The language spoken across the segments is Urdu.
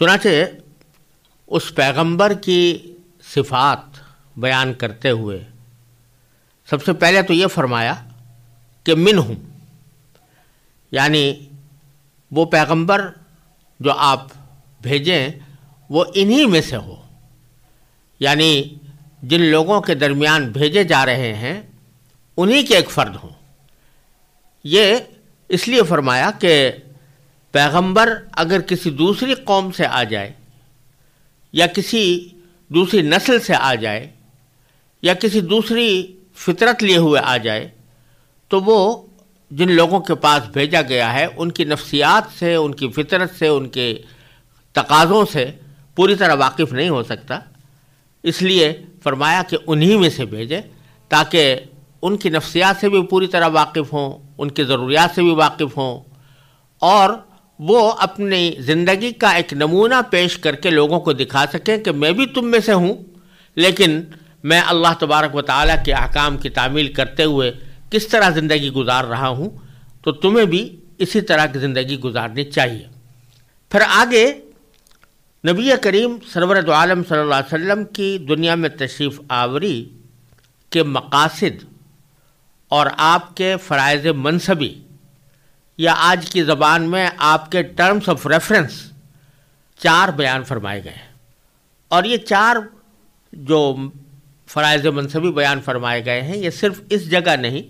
چنانچہ اس پیغمبر کی صفات بیان کرتے ہوئے سب سے پہلے تو یہ فرمایا کہ منہم، یعنی وہ پیغمبر جو آپ بھیجیں وہ انہی میں سے ہو، یعنی جن لوگوں کے درمیان بھیجے جا رہے ہیں انہی کے ایک فرد ہوں۔ یہ اس لیے فرمایا کہ پیغمبر اگر کسی دوسری قوم سے آ جائے یا کسی دوسری نسل سے آ جائے یا کسی دوسری فطرت لیے ہوئے آ جائے تو وہ جن لوگوں کے پاس بھیجا گیا ہے ان کی نفسیات سے، ان کی فطرت سے، ان کے تقاضوں سے پوری طرح واقف نہیں ہو سکتا۔ اس لیے فرمایا کہ انہی میں سے بھیجے تاکہ ان کی نفسیات سے بھی پوری طرح واقف ہوں، ان کی ضروریات سے بھی واقف ہوں، اور وہ اپنی زندگی کا ایک نمونہ پیش کر کے لوگوں کو دکھا سکیں کہ میں بھی تم میں سے ہوں، لیکن میں اللہ تبارک و تعالیٰ کے احکام کی تعمیل کرتے ہوئے کس طرح زندگی گزار رہا ہوں، تو تمہیں بھی اسی طرح کی زندگی گزارنی چاہیے۔ پھر آگے نبی کریم سرور دو عالم صلی اللہ علیہ وسلم کی دنیا میں تشریف آوری کے مقاصد اور آپ کے فرائض منصبی، یا آج کی زبان میں آپ کے ٹرمز آف ریفرنس 4 بیان فرمائے گئے ہیں، اور یہ 4 جو فرائض منصبی بیان فرمائے گئے ہیں یہ صرف اس جگہ نہیں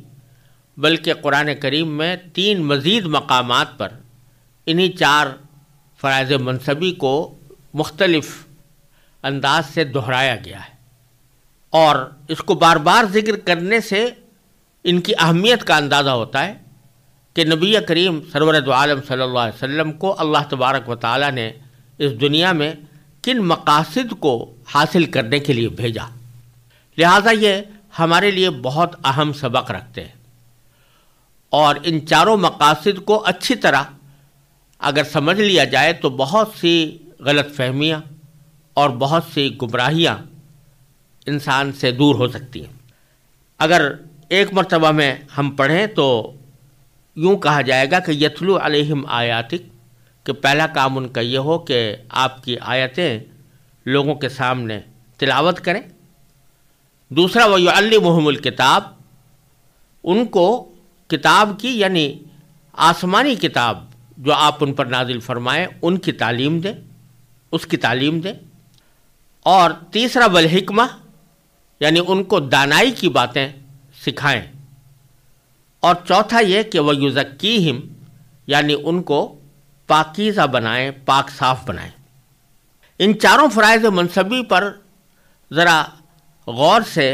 بلکہ قرآن کریم میں 3 مزید مقامات پر انہی 4 فرائض منصبی کو مختلف انداز سے دہرایا گیا ہے، اور اس کو بار بار ذکر کرنے سے ان کی اہمیت کا اندازہ ہوتا ہے کہ نبی کریم سرور دو عالم صلی اللہ علیہ وسلم کو اللہ تبارک و تعالیٰ نے اس دنیا میں کن مقاصد کو حاصل کرنے کے لیے بھیجا۔ لہٰذا یہ ہمارے لیے بہت اہم سبق رکھتے ہیں، اور ان 4 مقاصد کو اچھی طرح اگر سمجھ لیا جائے تو بہت سی غلط فہمیاں اور بہت سی گمراہیاں انسان سے دور ہو سکتی ہیں۔ اگر ایک مرتبہ میں ہم پڑھیں تو یوں کہا جائے گا کہ یتلو علیہم آیاتک، کہ پہلا کام ان کا یہ ہو کہ آپ کی آیتیں لوگوں کے سامنے تلاوت کریں۔ دوسرا وَيُعَلِّمُهُمُ الْكِتَابَ، ان کو کتاب کی یعنی آسمانی کتاب جو آپ ان پر نازل فرمائیں ان کی تعلیم دیں، اس کی تعلیم دیں۔ اور تیسرا والحکمہ، یعنی ان کو دانائی کی باتیں سکھائیں۔ اور چوتھا یہ کہ وَيُزَكِّيهِمْ، یعنی ان کو پاکیزہ بنائیں، پاک صاف بنائیں۔ ان 4 فرائض منصبی پر ذرا غور سے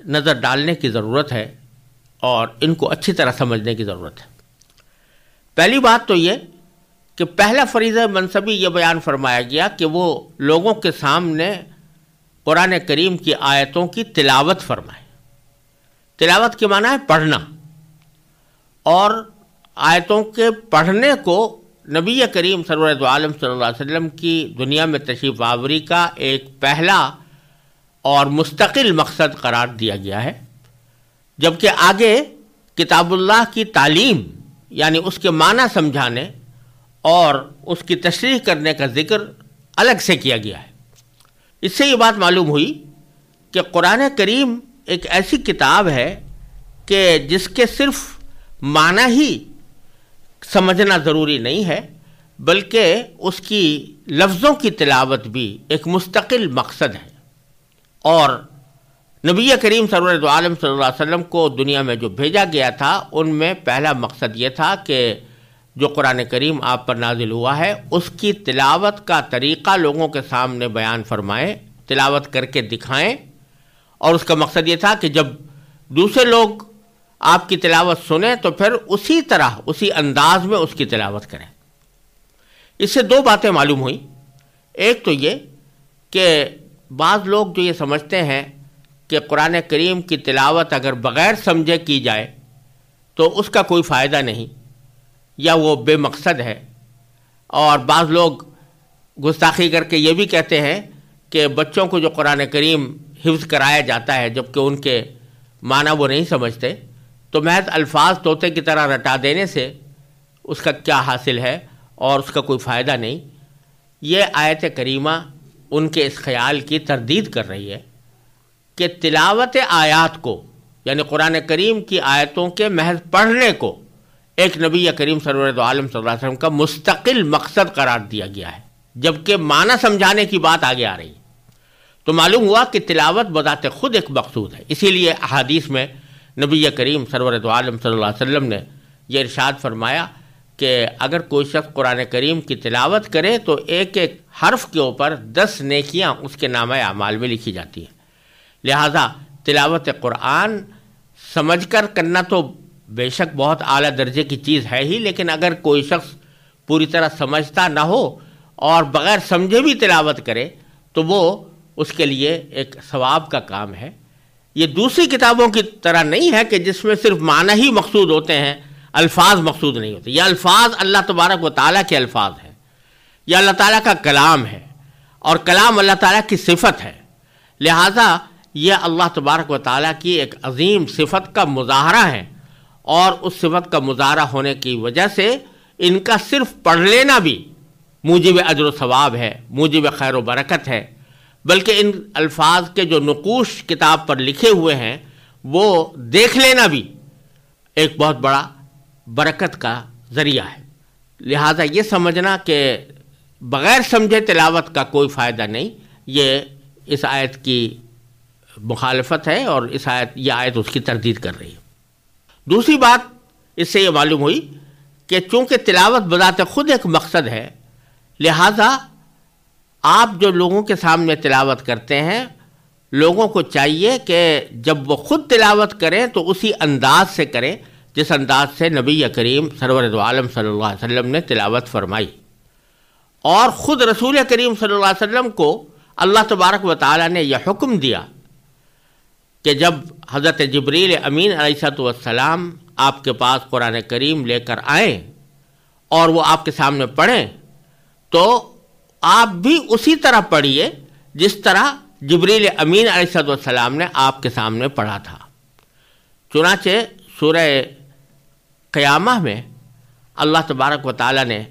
نظر ڈالنے کی ضرورت ہے اور ان کو اچھی طرح سمجھنے کی ضرورت ہے۔ پہلی بات تو یہ کہ پہلا فریضہ منصبی یہ بیان فرمایا گیا کہ وہ لوگوں کے سامنے قرآن کریم کی آیتوں کی تلاوت فرمائے۔ تلاوت کے معنی ہے پڑھنا، اور آیتوں کے پڑھنے کو نبی کریم سرور دو عالم صلی اللہ علیہ وسلم کی دنیا میں تشریف آوری کا ایک پہلا اور مستقل مقصد قرار دیا گیا ہے، جبکہ آگے کتاب اللہ کی تعلیم یعنی اس کے معنی سمجھانے اور اس کی تشریح کرنے کا ذکر الگ سے کیا گیا ہے۔ اس سے یہ بات معلوم ہوئی کہ قرآن کریم ایک ایسی کتاب ہے کہ جس کے صرف معنی ہی سمجھنا ضروری نہیں ہے بلکہ اس کی لفظوں کی تلاوت بھی ایک مستقل مقصد ہے۔ اور نبی کریم سرور دو عالم صلی اللہ علیہ وسلم کو دنیا میں جو بھیجا گیا تھا ان میں پہلا مقصد یہ تھا کہ جو قرآن کریم آپ پر نازل ہوا ہے اس کی تلاوت کا طریقہ لوگوں کے سامنے بیان فرمائیں، تلاوت کر کے دکھائیں، اور اس کا مقصد یہ تھا کہ جب دوسرے لوگ آپ کی تلاوت سنیں تو پھر اسی طرح اسی انداز میں اس کی تلاوت کریں۔ اس سے 2 باتیں معلوم ہوئیں۔ ایک تو یہ کہ بعض لوگ جو یہ سمجھتے ہیں کہ قرآن کریم کی تلاوت اگر بغیر سمجھے کی جائے تو اس کا کوئی فائدہ نہیں یا وہ بے مقصد ہے، اور بعض لوگ گستاخی کر کے یہ بھی کہتے ہیں کہ بچوں کو جو قرآن کریم حفظ کرایا جاتا ہے جبکہ ان کے معنی وہ نہیں سمجھتے تو محض الفاظ طوطے کی طرح رٹا دینے سے اس کا کیا حاصل ہے اور اس کا کوئی فائدہ نہیں۔ یہ آیت کریمہ ان کے اس خیال کی تردید کر رہی ہے کہ تلاوت آیات کو، یعنی قرآن کریم کی آیتوں کے محض پڑھنے کو ایک نبی کریم سرور دو عالم صلی اللہ علیہ وسلم کا مستقل مقصد قرار دیا گیا ہے، جبکہ معنی سمجھانے کی بات آگے آ رہی ہے۔ تو معلوم ہوا کہ تلاوت بذات خود ایک مقصود ہے۔ اسی لیے احادیث میں نبی کریم سرور دو عالم صلی اللہ علیہ وسلم نے یہ ارشاد فرمایا کہ اگر کوئی شخص قرآن کریم کی تلاوت کرے تو ایک ایک حرف کے اوپر 10 نیکیاں اس کے نامہ اعمال میں لکھی جاتی ہیں۔ لہٰذا تلاوت قرآن سمجھ کر کرنا تو بے شک بہت اعلیٰ درجے کی چیز ہے ہی، لیکن اگر کوئی شخص پوری طرح سمجھتا نہ ہو اور بغیر سمجھے بھی تلاوت کرے تو وہ اس کے لیے ایک ثواب کا کام ہے۔ یہ دوسری کتابوں کی طرح نہیں ہے کہ جس میں صرف معنی ہی مقصود ہوتے ہیں، الفاظ مقصود نہیں ہوتے۔ یہ الفاظ اللہ تبارک و تعالیٰ کے الفاظ ہیں، یہ اللہ تعالیٰ کا کلام ہے، اور کلام اللہ تعالیٰ کی صفت ہے۔ لہٰذا یہ اللہ تبارک و تعالیٰ کی ایک عظیم صفت کا مظاہرہ ہے، اور اس صفت کا مظاہرہ ہونے کی وجہ سے ان کا صرف پڑھ لینا بھی موجب اجر و ثواب ہے، موجب خیر و برکت ہے، بلکہ ان الفاظ کے جو نقوش کتاب پر لکھے ہوئے ہیں وہ دیکھ لینا بھی ایک بہت بڑا برکت کا ذریعہ ہے۔ لہٰذا یہ سمجھنا کہ بغیر سمجھے تلاوت کا کوئی فائدہ نہیں، یہ اس آیت کی مخالفت ہے، اور یہ آیت اس کی تردید کر رہی ہے۔ دوسری بات اس سے یہ معلوم ہوئی کہ چونکہ تلاوت بذات خود ایک مقصد ہے، لہٰذا آپ جو لوگوں کے سامنے تلاوت کرتے ہیں، لوگوں کو چاہیے کہ جب وہ خود تلاوت کریں تو اسی انداز سے کریں جس انداز سے نبی کریم سرور دو عالم صلی اللہ علیہ وسلم نے تلاوت فرمائی۔ اور خود رسول کریم صلی اللہ علیہ وسلم کو اللہ تبارک و تعالیٰ نے یہ حکم دیا کہ جب حضرت جبریل امین علیہ السلام آپ کے پاس قرآن کریم لے کر آئیں اور وہ آپ کے سامنے پڑھیں تو آپ بھی اسی طرح پڑھیے جس طرح جبریل امین علیہ السلام نے آپ کے سامنے پڑھا تھا۔ چنانچہ سورہ قیامہ میں اللہ تبارک و تعالیٰ نے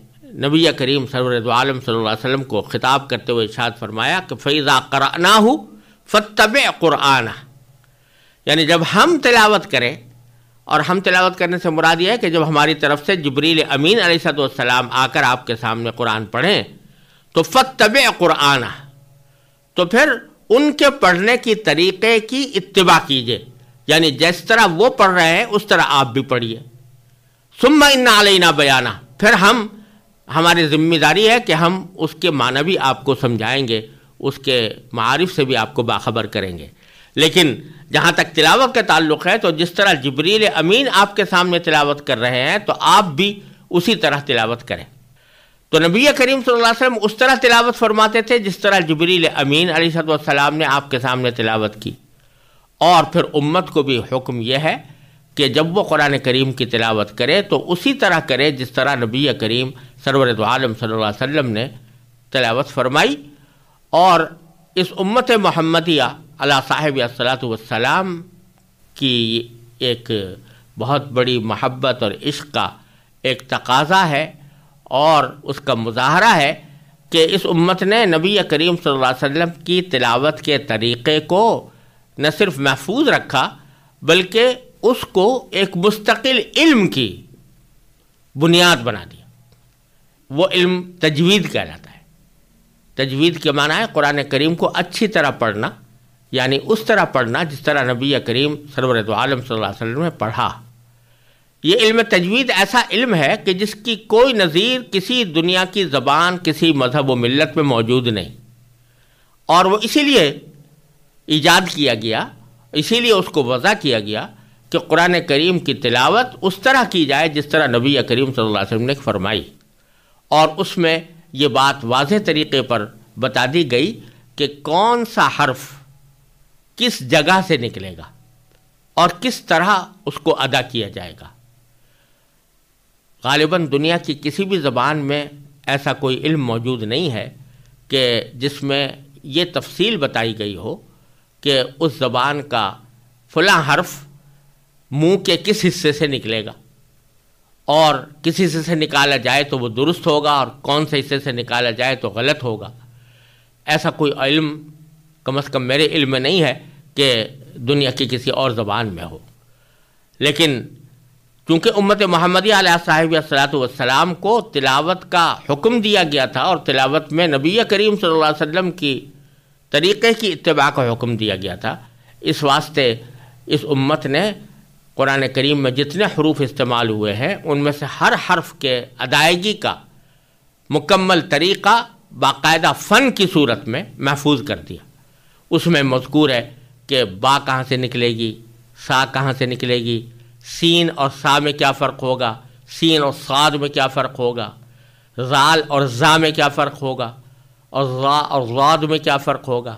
نبی کریم سرور دو عالم صلی اللہ علیہ وسلم کو خطاب کرتے ہوئے ارشاد فرمایا کہ فَإِذَا قَرَأْنَاهُ فَاتَّبِعْ قُرْآنَهُ، یعنی جب ہم تلاوت کریں، اور ہم تلاوت کرنے سے مراد یہ ہے کہ جب ہماری طرف سے جبریل امین علیہ السلام آ کر آپ کے سامنے قرآن پڑھیں تو فَاتَّبِعْ قُرْآنَهُ، تو پھر ان کے پڑھنے کی طریقے کی اتباع کیجئے، یعنی جس طرح وہ پڑھ رہے ہیں اس طرح آپ بھی پڑھیے۔ ثُمَّ إِنَّ عَلَيْنَا بَيَانَهُ، پھر ہماری ذمہ داری ہے کہ ہم اس کے معنی بھی آپ کو سمجھائیں گے، اس کے معارف سے بھی آپ کو باخبر کریں گے۔ لیکن جہاں تک تلاوت کا تعلق ہے تو جس طرح جبریل امین آپ کے سامنے تلاوت کر رہے ہیں تو آپ بھی اسی طرح تلاوت کریں۔ تو نبی کریم صلی اللہ علیہ وسلم اس طرح تلاوت فرماتے تھے جس طرح جبریل امین علیہ السلام نے آپ کے سامنے تلاوت کی، اور پھر امت کو بھی حکم یہ ہے کہ جب وہ قرآن کریم کی تلاوت کرے تو اسی طرح کرے جس طرح نبی کریم سرور دو عالم صلی اللہ علیہ وسلم نے تلاوت فرمائی۔ اور اس امت محمدیہ علی صاحب الصلاۃ والسلام کی ایک بہت بڑی محبت اور عشق کا ایک تقاضا ہے اور اس کا مظاہرہ ہے کہ اس امت نے نبی کریم صلی اللہ علیہ وسلم کی تلاوت کے طریقے کو نہ صرف محفوظ رکھا بلکہ اس کو ایک مستقل علم کی بنیاد بنا دیا۔ وہ علم تجوید کہلاتا ہے۔ تجوید کے معنی ہے قرآن کریم کو اچھی طرح پڑھنا، یعنی اس طرح پڑھنا جس طرح نبی کریم سرور دو عالم صلی اللہ علیہ وسلم نے پڑھا۔ یہ علم تجوید ایسا علم ہے کہ جس کی کوئی نظیر کسی دنیا کی زبان، کسی مذہب و ملت میں موجود نہیں، اور وہ اسی لیے ایجاد کیا گیا، اسی لیے اس کو وضع کیا گیا کہ قرآن کریم کی تلاوت اس طرح کی جائے جس طرح نبی کریم صلی اللہ علیہ وسلم نے فرمائی، اور اس میں یہ بات واضح طریقے پر بتا دی گئی کہ کون سا حرف کس جگہ سے نکلے گا اور کس طرح اس کو ادا کیا جائے گا۔ غالباً دنیا کی کسی بھی زبان میں ایسا کوئی علم موجود نہیں ہے کہ جس میں یہ تفصیل بتائی گئی ہو کہ اس زبان کا فلاں حرف منہ کے کس حصے سے نکلے گا اور کسی حصے سے نکالا جائے تو وہ درست ہوگا اور کون سے حصے سے نکالا جائے تو غلط ہوگا. ایسا کوئی علم کم از کم میرے علم میں نہیں ہے کہ دنیا کی کسی اور زبان میں ہو. لیکن چونکہ امت محمدیہ علیہ الصلوۃ والسلام کو تلاوت کا حکم دیا گیا تھا اور تلاوت میں نبی کریم صلی اللہ علیہ وسلم کی طریقے کی اتباع کا حکم دیا گیا تھا، اس واسطے اس امت نے قرآن کریم میں جتنے حروف استعمال ہوئے ہیں ان میں سے ہر حرف کے ادائیگی کا مکمل طریقہ باقاعدہ فن کی صورت میں محفوظ کر دیا. اس میں مذکور ہے کہ با کہاں سے نکلے گی، سا کہاں سے نکلے گی، سین اور سا میں کیا فرق ہوگا، سین اور صاد میں کیا فرق ہوگا، زال اور زا میں کیا فرق ہوگا، اور ضا اور ضاد میں کیا فرق ہوگا،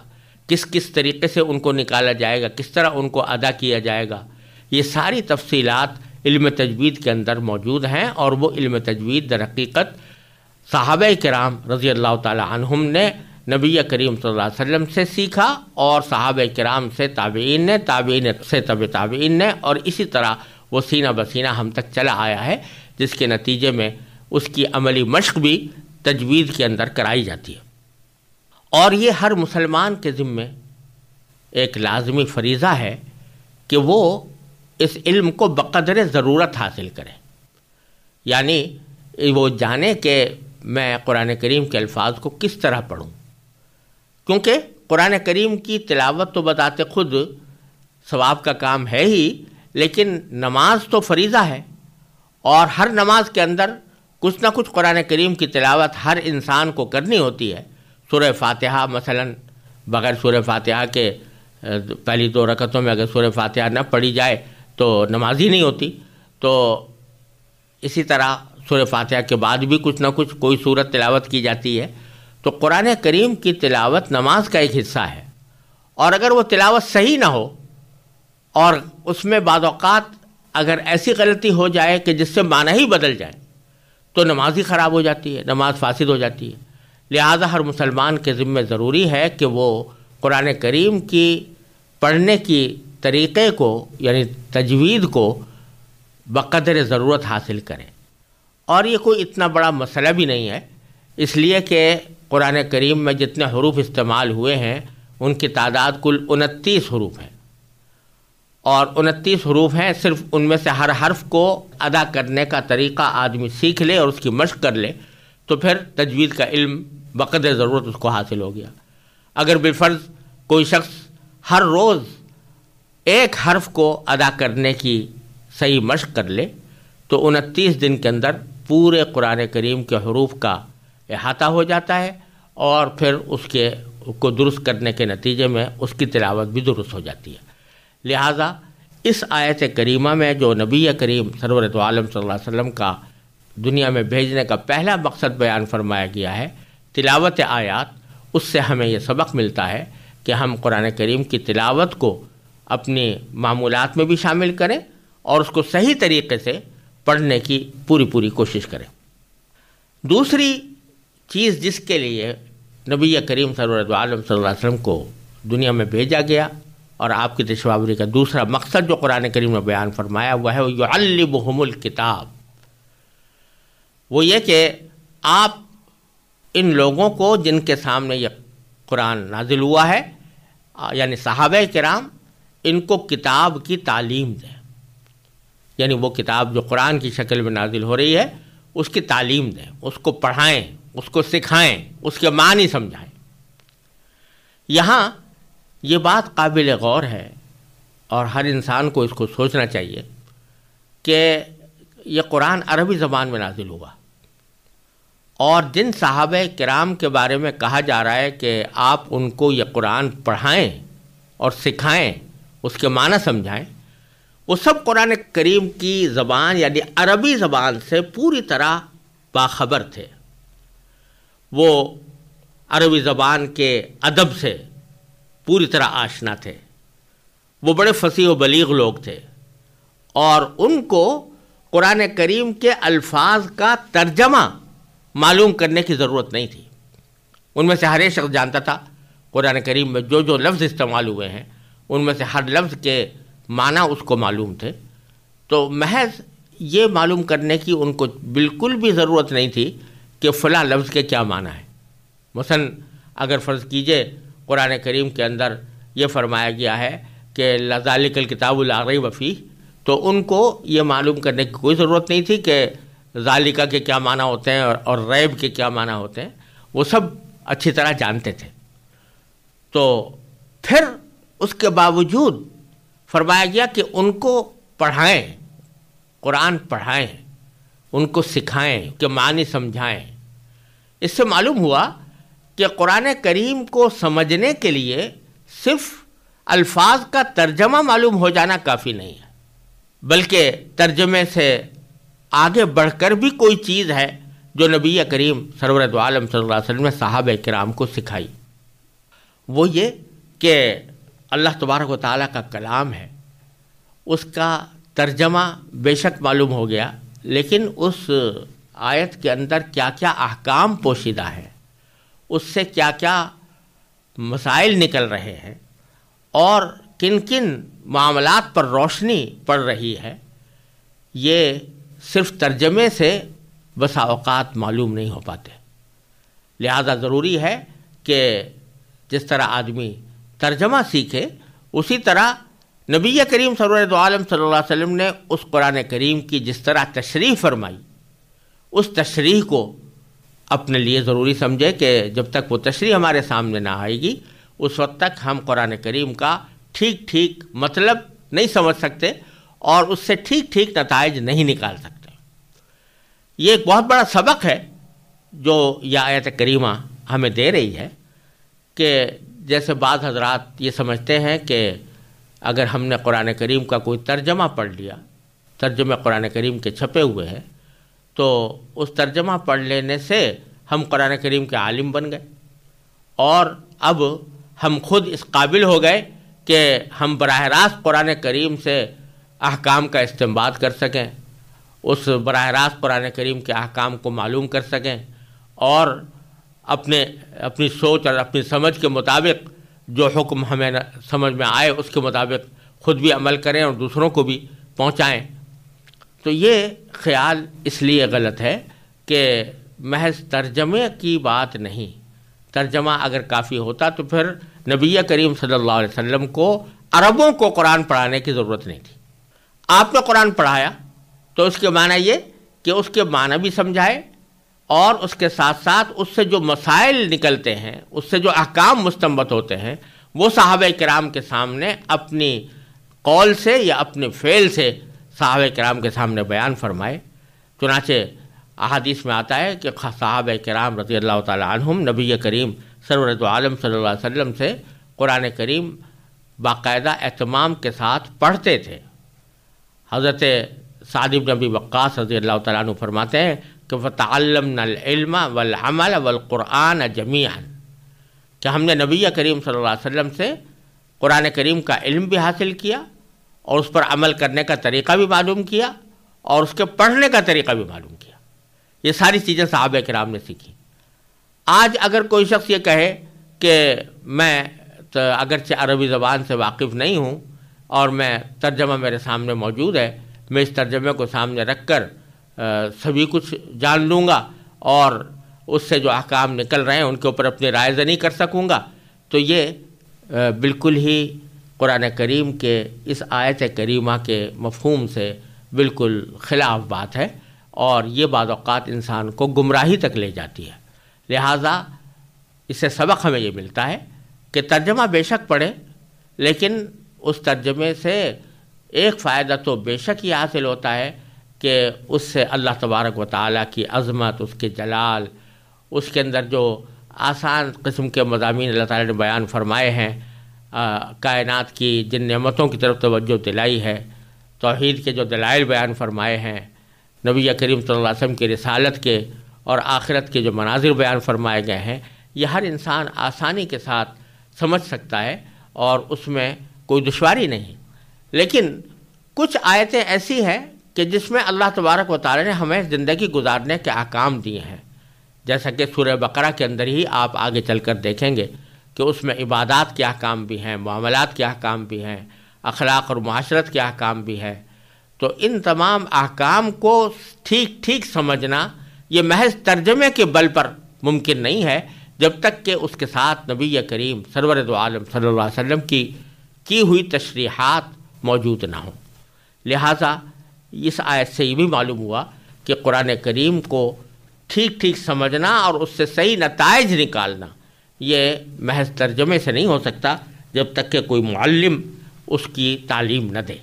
کس کس طریقے سے ان کو نکالا جائے گا، کس طرح ان کو ادا کیا جائے گا. یہ ساری تفصیلات علم تجوید کے اندر موجود ہیں، اور وہ علم تجوید در حقیقت صحابہ کرام رضی اللہ تعالی عنہم نے نبی کریم صلی اللہ علیہ وسلم سے سیکھا، اور صحابہ کرام سے تابعین نے، تابعین سے تبع تابعین نے، اور اسی طرح وہ سینہ بسینہ ہم تک چلا آیا ہے، جس کے نتیجے میں اس کی عملی مشق بھی تجوید کے اندر کرائی جاتی ہے. اور یہ ہر مسلمان کے ذمے ایک لازمی فریضہ ہے کہ وہ اس علم کو بقدر ضرورت حاصل کرے، یعنی وہ جانے کہ میں قرآن کریم کے الفاظ کو کس طرح پڑھوں. کیونکہ قرآن کریم کی تلاوت تو بذات خود ثواب کا کام ہے ہی، لیکن نماز تو فریضہ ہے، اور ہر نماز کے اندر کچھ نہ کچھ قرآن کریم کی تلاوت ہر انسان کو کرنی ہوتی ہے. سورہ فاتحہ مثلا بغیر سورہ فاتحہ کے پہلی 2 رکعتوں میں اگر سورہ فاتحہ نہ پڑھی جائے تو نماز ہی نہیں ہوتی. تو اسی طرح سورہ فاتحہ کے بعد بھی کچھ نہ کچھ کوئی سورت تلاوت کی جاتی ہے. تو قرآن کریم کی تلاوت نماز کا ایک حصہ ہے، اور اگر وہ تلاوت صحیح نہ ہو اور اس میں بعض اوقات اگر ایسی غلطی ہو جائے کہ جس سے معنی ہی بدل جائے تو نماز ہی خراب ہو جاتی ہے، نماز فاسد ہو جاتی ہے. لہذا ہر مسلمان کے ذمہ ضروری ہے کہ وہ قرآن کریم کی پڑھنے کی طریقے کو یعنی تجوید کو بقدر ضرورت حاصل کریں. اور یہ کوئی اتنا بڑا مسئلہ بھی نہیں ہے، اس لیے کہ قرآن کریم میں جتنے حروف استعمال ہوئے ہیں ان کی تعداد کل 29 حروف ہیں، اور 29 حروف ہیں. صرف ان میں سے ہر حرف کو ادا کرنے کا طریقہ آدمی سیکھ لے اور اس کی مشق کر لے تو پھر تجوید کا علم بقدر ضرورت اس کو حاصل ہو گیا. اگر بالفرض کوئی شخص ہر روز ایک حرف کو ادا کرنے کی صحیح مشق کر لے تو 29 دن کے اندر پورے قرآن کریم کے حروف کا احاطہ ہو جاتا ہے، اور پھر اس کو درست کرنے کے نتیجے میں اس کی تلاوت بھی درست ہو جاتی ہے. لہٰذا اس آیت کریمہ میں جو نبی کریم سرور دو عالم صلی اللہ علیہ وسلم کا دنیا میں بھیجنے کا پہلا مقصد بیان فرمایا گیا ہے تلاوت آیات، اس سے ہمیں یہ سبق ملتا ہے کہ ہم قرآن کریم کی تلاوت کو اپنی معمولات میں بھی شامل کریں اور اس کو صحیح طریقے سے پڑھنے کی پوری کوشش کریں. دوسری چیز جس کے لیے نبی کریم سرور دو عالم صلی اللہ علیہ وسلم کو دنیا میں بھیجا گیا اور آپ کی تشوابری کا دوسرا مقصد جو قرآن کریم میں بیان فرمایا ہوا ہے وہ یعلمہم الکتاب، وہ یہ کہ آپ ان لوگوں کو جن کے سامنے یہ قرآن نازل ہوا ہے یعنی صحابہ کرام، ان کو کتاب کی تعلیم دیں، یعنی وہ کتاب جو قرآن کی شکل میں نازل ہو رہی ہے اس کی تعلیم دیں، اس کو پڑھائیں، اس کو سکھائیں، اس کے معنی سمجھائیں. یہاں یہ بات قابل غور ہے اور ہر انسان کو اس کو سوچنا چاہیے کہ یہ قرآن عربی زبان میں نازل ہوا، اور جن صحابہ کرام کے بارے میں کہا جا رہا ہے کہ آپ ان کو یہ قرآن پڑھائیں اور سکھائیں، اس کے معنی سمجھائیں، وہ سب قرآن کریم کی زبان یعنی عربی زبان سے پوری طرح باخبر تھے. وہ عربی زبان کے ادب سے پوری طرح آشنا تھے، وہ بڑے فصیح و بلیغ لوگ تھے، اور ان کو قرآن کریم کے الفاظ کا ترجمہ معلوم کرنے کی ضرورت نہیں تھی. ان میں سے ہر ایک شخص جانتا تھا قرآن کریم میں جو لفظ استعمال ہوئے ہیں ان میں سے ہر لفظ کے معنی اس کو معلوم تھے. تو محض یہ معلوم کرنے کی ان کو بالکل بھی ضرورت نہیں تھی کہ فلاں لفظ کے کیا معنی ہے۔ مثلا اگر فرض کیجئے قرآن کریم کے اندر یہ فرمایا گیا ہے کہ لذالک الکتاب لا ریب فیہ، تو ان کو یہ معلوم کرنے کی کوئی ضرورت نہیں تھی کہ ذالکہ کے کیا معنی ہوتے ہیں اور ریب کے کیا معنی ہوتے ہیں، وہ سب اچھی طرح جانتے تھے۔ تو پھر اس کے باوجود فرمایا گیا کہ ان کو پڑھائیں، قرآن پڑھائیں، ان کو سکھائیں کہ معنی سمجھائیں۔ اس سے معلوم ہوا کہ قرآن کریم کو سمجھنے کے لیے صرف الفاظ کا ترجمہ معلوم ہو جانا کافی نہیں ہے، بلکہ ترجمے سے آگے بڑھ کر بھی کوئی چیز ہے جو نبی کریم سرور دو عالم صلی اللہ علیہ وسلم نے صحابہ کرام کو سکھائی۔ وہ یہ کہ اللہ تبارک و تعالیٰ کا کلام ہے، اس کا ترجمہ بے شک معلوم ہو گیا، لیکن اس آیت کے اندر کیا کیا احکام پوشیدہ ہیں، اس سے کیا کیا مسائل نکل رہے ہیں اور کن کن معاملات پر روشنی پڑ رہی ہے، یہ صرف ترجمے سے بسا اوقات معلوم نہیں ہو پاتے۔ لہذا ضروری ہے کہ جس طرح آدمی ترجمہ سیکھے، اسی طرح نبی کریم سرور دو عالم صلی اللہ علیہ وسلم نے اس قرآن کریم کی جس طرح تشریح فرمائی، اس تشریح کو اپنے لیے ضروری سمجھے کہ جب تک وہ تشریح ہمارے سامنے نہ آئے گی، اس وقت تک ہم قرآن کریم کا ٹھیک ٹھیک مطلب نہیں سمجھ سکتے اور اس سے ٹھیک ٹھیک نتائج نہیں نکال سکتے۔ یہ ایک بہت بڑا سبق ہے جو یہ آیت کریمہ ہمیں دے رہی ہے کہ جیسے بعض حضرات یہ سمجھتے ہیں کہ اگر ہم نے قرآن کریم کا کوئی ترجمہ پڑھ لیا، ترجمے قرآن کریم کے چھپے ہوئے ہیں، تو اس ترجمہ پڑھ لینے سے ہم قرآن کریم کے عالم بن گئے اور اب ہم خود اس قابل ہو گئے کہ ہم براہ راست قرآن کریم سے احکام کا استنباط کر سکیں، اس براہ راست قرآن کریم کے احکام کو معلوم کر سکیں اور اپنی سوچ اور اپنی سمجھ کے مطابق جو حکم ہمیں سمجھ میں آئے اس کے مطابق خود بھی عمل کریں اور دوسروں کو بھی پہنچائیں۔ تو یہ خیال اس لیے غلط ہے کہ محض ترجمے کی بات نہیں، ترجمہ اگر کافی ہوتا تو پھر نبی کریم صلی اللہ علیہ وسلم کو عربوں کو قرآن پڑھانے کی ضرورت نہیں تھی۔ آپ نے قرآن پڑھایا تو اس کے معنی یہ کہ اس کے معنی بھی سمجھائے اور اس کے ساتھ ساتھ اس سے جو مسائل نکلتے ہیں، اس سے جو احکام مستنبط ہوتے ہیں، وہ صحابہ کرام کے سامنے اپنی قول سے یا اپنے فعل سے صحابہ کرام کے سامنے بیان فرمائے۔ چنانچہ احادیث میں آتا ہے کہ صحابہ کرام رضی اللہ تعالی عنہم نبی کریم سرور دو عالم صلی اللہ علیہ وسلم سے قرآن کریم باقاعدہ اہتمام کے ساتھ پڑھتے تھے۔ حضرت سعد بن ابی وقاص رضی اللہ تعالیٰ عنہ فرماتے ہیں کہ فَتَعَلَّمْنَا الْعِلْمَ وَالْعَمَلَ وَالْقُرْآنَ جَمِيعًا، کہ ہم نے نبی کریم صلی اللہ علیہ وسلم سے قرآن کریم کا علم بھی حاصل کیا اور اس پر عمل کرنے کا طریقہ بھی معلوم کیا اور اس کے پڑھنے کا طریقہ بھی معلوم کیا۔ یہ ساری چیزیں صحابہ کرام نے سیکھی۔ آج اگر کوئی شخص یہ کہے کہ میں اگرچہ عربی زبان سے واقف نہیں ہوں اور میں ترجمہ میرے سامنے موجود ہے، میں اس ترجمے کو سامنے رکھ کر سبھی کچھ جان لوں گا اور اس سے جو احکام نکل رہے ہیں ان کے اوپر اپنی رائے زنی کر سکوں گا، تو یہ بالکل ہی قرآن کریم کے اس آیت کریمہ کے مفہوم سے بالکل خلاف بات ہے اور یہ بعض اوقات انسان کو گمراہی تک لے جاتی ہے۔ لہٰذا اس سے سبق ہمیں یہ ملتا ہے کہ ترجمہ بے شک پڑھے، لیکن اس ترجمے سے ایک فائدہ تو بے شک یہ حاصل ہوتا ہے کہ اس سے اللہ تبارک و تعالیٰ کی عظمت، اس کے جلال، اس کے اندر جو آسان قسم کے مضامین اللہ تعالیٰ نے بیان فرمائے ہیں، کائنات کی جن نعمتوں کی طرف توجہ دلائی ہے، توحید کے جو دلائل بیان فرمائے ہیں، نبی کریم صلی اللہ علیہ وسلم کی رسالت کے اور آخرت کے جو مناظر بیان فرمائے گئے ہیں، یہ ہر انسان آسانی کے ساتھ سمجھ سکتا ہے اور اس میں کوئی دشواری نہیں۔ لیکن کچھ آیتیں ایسی ہیں کہ جس میں اللہ تبارک و تعالی نے ہمیں زندگی گزارنے کے احکام دیے ہیں، جیسا کہ سورہ بقرہ کے اندر ہی آپ آگے چل کر دیکھیں گے کہ اس میں عبادات کے احکام بھی ہیں، معاملات کے احکام بھی ہیں، اخلاق اور معاشرت کے احکام بھی ہیں۔ تو ان تمام احکام کو ٹھیک ٹھیک سمجھنا یہ محض ترجمے کے بل پر ممکن نہیں ہے جب تک کہ اس کے ساتھ نبی کریم سرور دو عالم صلی اللہ علیہ وسلم کی ہوئی تشریحات موجود نہ ہوں۔ لہٰذا اس آیت سے یہ بھی معلوم ہوا کہ قرآن کریم کو ٹھیک ٹھیک سمجھنا اور اس سے صحیح نتائج نکالنا یہ محض ترجمے سے نہیں ہو سکتا جب تک کہ کوئی معلم اس کی تعلیم نہ دے۔